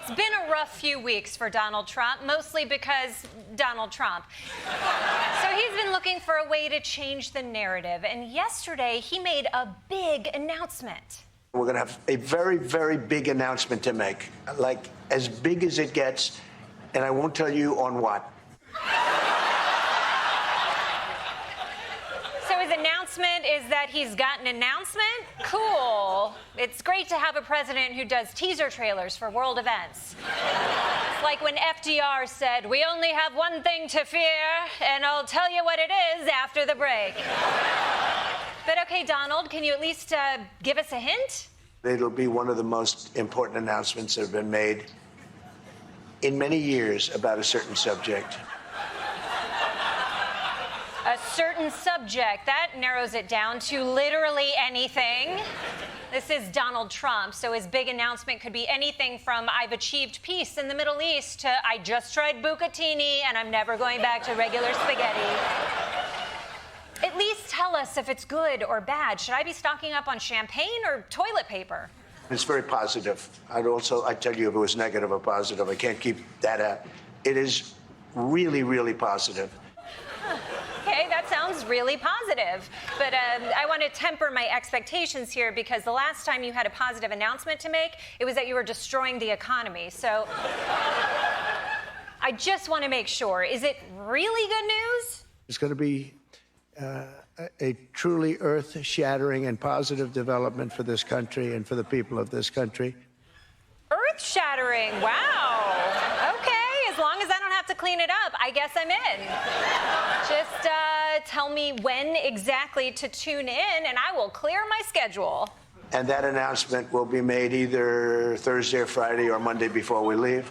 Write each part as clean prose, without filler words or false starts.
It's been a rough few weeks for Donald Trump, mostly because Donald Trump. So he's been looking for a way to change the narrative, and yesterday he made a big announcement. We're going to have a very, very big announcement to make, like as big as it gets, and I won't tell you on what. So his announcement is that he's got an announcement? Cool. It's great to have a president who does teaser trailers for world events. It's like when FDR said, "We only have one thing to fear, and I'll tell you what it is after the break." But okay, Donald, can you at least give us a hint? It'll be one of the most important announcements that have been made in many years about a certain subject. A certain subject. That narrows it down to literally anything. This is Donald Trump, so his big announcement could be anything from "I've achieved peace in the Middle East" to "I just tried bucatini and I'm never going back to regular spaghetti." At least tell us if it's good or bad. Should I be stocking up on champagne or toilet paper? It's very positive. I'd tell you if it was negative or positive. I can't keep that out. It is really, really positive. Okay, that sounds really positive. But I want to temper my expectations here because the last time you had a positive announcement to make, it was that you were destroying the economy. So I just want to make sure. Is it really good news? It's going to be a truly earth-shattering and positive development for this country and for the people of this country. Earth-shattering, wow. Okay, as long as I don't have to clean it up, I guess I'm in. Just tell me when exactly to tune in, and I will clear my schedule. And that announcement will be made either Thursday or Friday or Monday before we leave.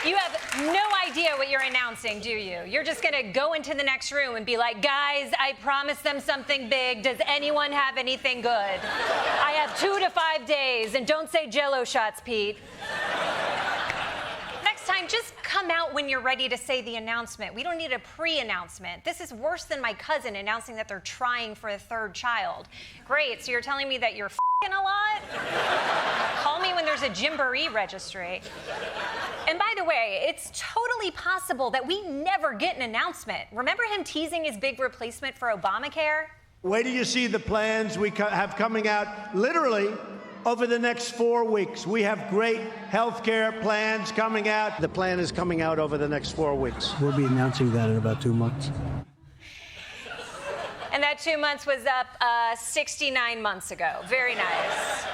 You have no idea what you're announcing, do you? You're just going to go into the next room and be like, "Guys, I promised them something big. Does anyone have anything good? I have 2 to 5 days, and don't say Jell-O shots, Pete." Next time, just come out when you're ready to say the announcement. We don't need a pre-announcement. This is worse than my cousin announcing that they're trying for a 3rd child. Great, so you're telling me that you're f***ing a lot? Call me when there's a Gymboree registry. And by the way, it's totally possible that we never get an announcement. Remember him teasing his big replacement for Obamacare? Wait till you see the plans we have coming out literally over the next 4 weeks. We have great health care plans coming out. The plan is coming out over the next 4 weeks. We'll be announcing that in about 2 months. And that 2 months was up 69 months ago. Very nice.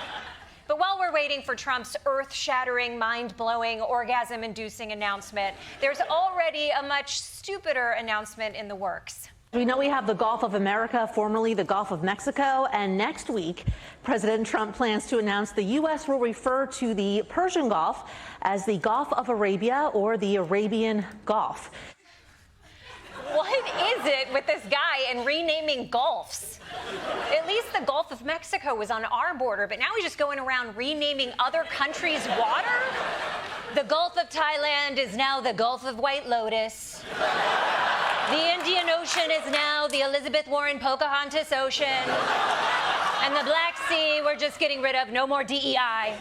But while we're waiting for Trump's earth-shattering, mind-blowing, orgasm-inducing announcement, there's already a much stupider announcement in the works. We know we have the Gulf of America, formerly the Gulf of Mexico, and next week, President Trump plans to announce the U.S. will refer to the Persian Gulf as the Gulf of Arabia or the Arabian Gulf. What is it with this guy and renaming gulfs? At least the Gulf of Mexico was on our border, but now he's just going around renaming other countries' water? The Gulf of Thailand is now the Gulf of White Lotus. The Indian Ocean is now the Elizabeth Warren Pocahontas Ocean. And the Black Sea, we're just getting rid of. No more DEI.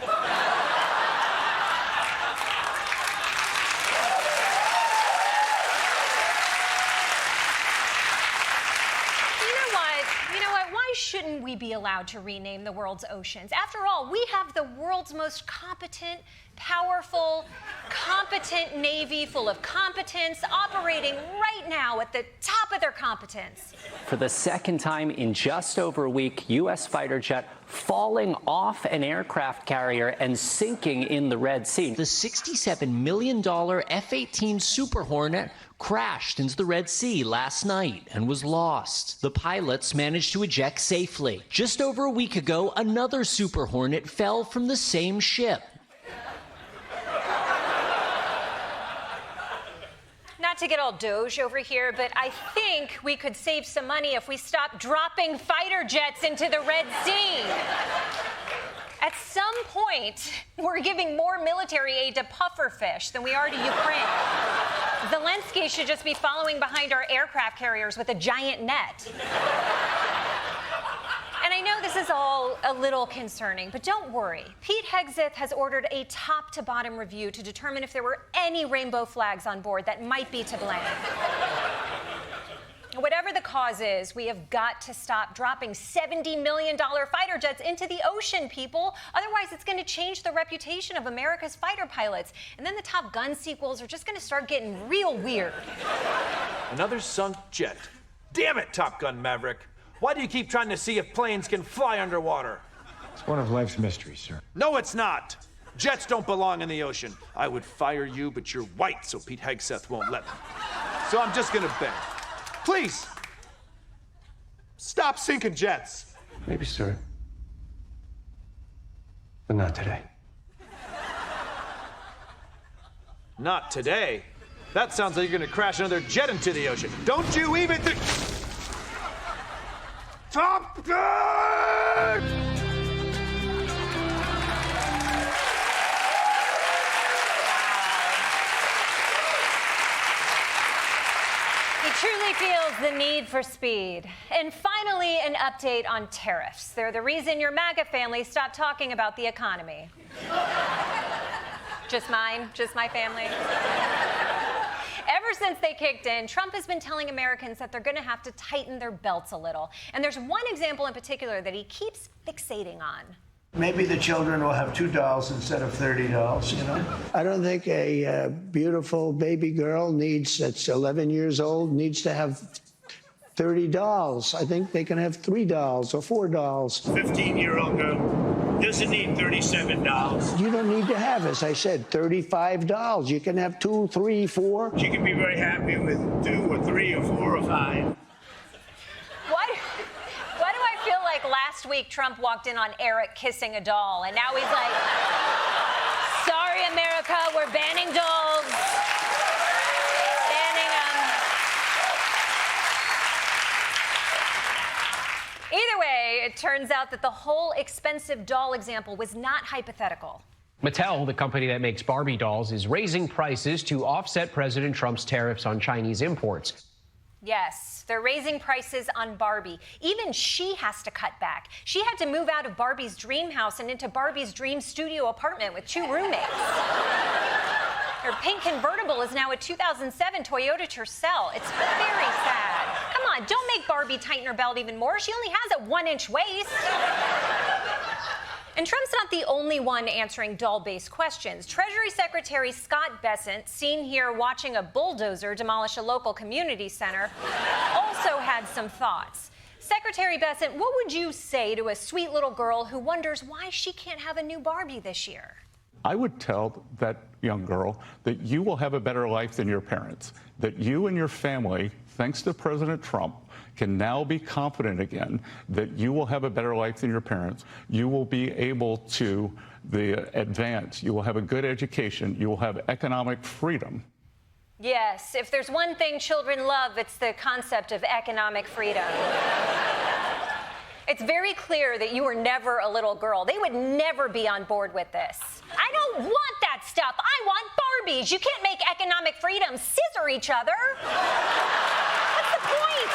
Why shouldn't we be allowed to rename the world's oceans? After all, we have the world's most competent, powerful, competent Navy full of competence operating right now at the top of their competence. For the second time in just over a week, U.S. fighter jet falling off an aircraft carrier and sinking in the Red Sea. The $67 million F-18 Super Hornet crashed into the Red Sea last night and was lost. The pilots managed to eject safely. Just over a week ago, another Super Hornet fell from the same ship. Not to get all doge over here, but I think we could save some money if we stop dropping fighter jets into the Red Sea. At some point, we're giving more military aid to pufferfish than we are to Ukraine. Zelensky should just be following behind our aircraft carriers with a giant net. And I know know this is all a little concerning, but don't worry. Pete Hegseth has ordered a top-to-bottom review to determine if there were any rainbow flags on board that might be to blame. Whatever the cause is, we have got to stop dropping $70 million fighter jets into the ocean, people. Otherwise, it's going to change the reputation of America's fighter pilots. And then the Top Gun sequels are just going to start getting real weird. Another sunk jet. Damn it, Top Gun Maverick. Why do you keep trying to see if planes can fly underwater? It's one of life's mysteries, sir. No, it's not. Jets don't belong in the ocean. I would fire you, but you're white, so Pete Hegseth won't let me. So I'm just going to beg. Please, stop sinking jets. Maybe, sir. But not today. Not today. That sounds like you're going to crash another jet into the ocean. Don't you even think... Top Gun! Truly feels the need for speed. And finally, an update on tariffs. They're the reason your MAGA family stopped talking about the economy. Just mine? Just my family? Ever since they kicked in, Trump has been telling Americans that they're going to have to tighten their belts a little. And there's one example in particular that he keeps fixating on. Maybe the children will have 2 dolls instead of 30 dolls, you know? I don't think a beautiful baby girl that's 11 years old needs to have 30 dolls. I think they can have 3 dolls or 4 dolls. 15-year-old girl doesn't need 37 dolls. You don't need to have, as I said, 35 dolls. You can have 2, 3, 4. She can be very happy with 2 or 3 or 4 or 5. Why do I feel like last week Trump walked in on Eric kissing a doll, and now he's like, sorry, America, we're banning dolls. Banning them. Either way, it turns out that the whole expensive doll example was not hypothetical. Mattel, the company that makes Barbie dolls, is raising prices to offset President Trump's tariffs on Chinese imports. Yes, they're raising prices on Barbie. Even she has to cut back. She had to move out of Barbie's dream house and into Barbie's dream studio apartment with 2 roommates. Her pink convertible is now a 2007 Toyota Tercel. It's very sad. Come on, don't make Barbie tighten her belt even more. She only has a 1-inch waist. And Trump's not the only one answering doll-based questions. Treasury Secretary Scott Bessent, seen here watching a bulldozer demolish a local community center, also had some thoughts. Secretary Bessent, what would you say to a sweet little girl who wonders why she can't have a new Barbie this year? I would tell that young girl that you will have a better life than your parents, that you and your family, thanks to President Trump, can now be confident again that you will have a better life than your parents. You will be able to advance. You will have a good education. You will have economic freedom. Yes, if there's one thing children love, it's the concept of economic freedom. It's very clear that you were never a little girl. They would never be on board with this. I don't want that stuff. I want Barbies. You can't make economic freedom scissor each other. What's the point?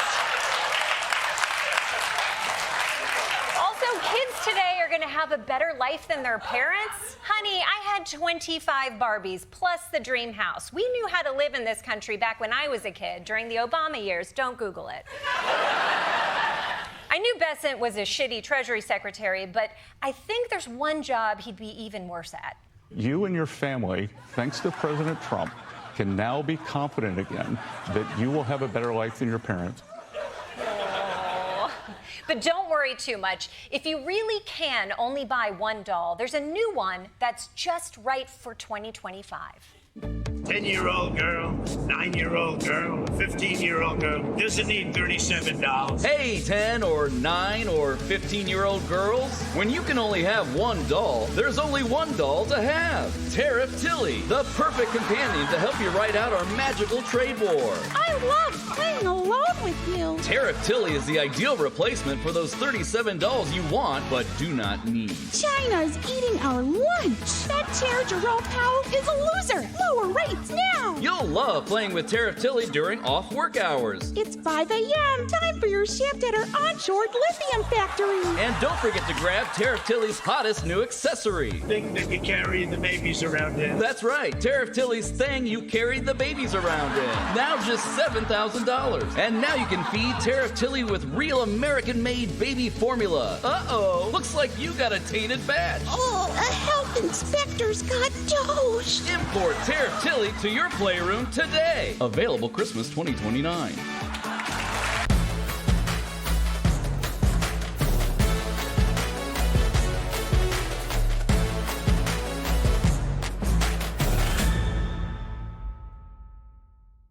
Also, kids today are going to have a better life than their parents. Honey, I had 25 Barbies plus the dream house. We knew how to live in this country back when I was a kid during the Obama years. Don't Google it. I knew Bessent was a shitty Treasury Secretary, but I think there's one job he'd be even worse at. You and your family, thanks to President Trump, can now be confident again that you will have a better life than your parents. Oh. But don't worry too much. If you really can only buy one doll, there's a new one that's just right for 2025. 10-year-old girl, 9-year-old girl, 15-year-old girl doesn't need 37 dolls. Hey, 10 or 9 or 15-year-old girls, when you can only have one doll, there's only one doll to have. Tariff Tilly, the perfect companion to help you ride out our magical trade war. I love being alone with you. Tariff Tilly is the ideal replacement for those 37 dolls you want but do not need. China's eating our lunch. That chair Jerome Powell is a loser. Lower rates now. You'll love playing with Tariff Tilly during off-work hours. It's 5 a.m. Time for your shift at our onshore lithium factory. And don't forget to grab Tariff Tilly's hottest new accessory. Thing that you carry the babies around in. That's right, Tariff Tilly's thing you carry the babies around in. Now just $7,000. And now you can feed Tariff Tilly with real American-made baby formula. Uh-oh, looks like you got a tainted batch. Oh, a health inspector's got dosed. Import Tariff Tilly to your playroom today. Available Christmas 2029.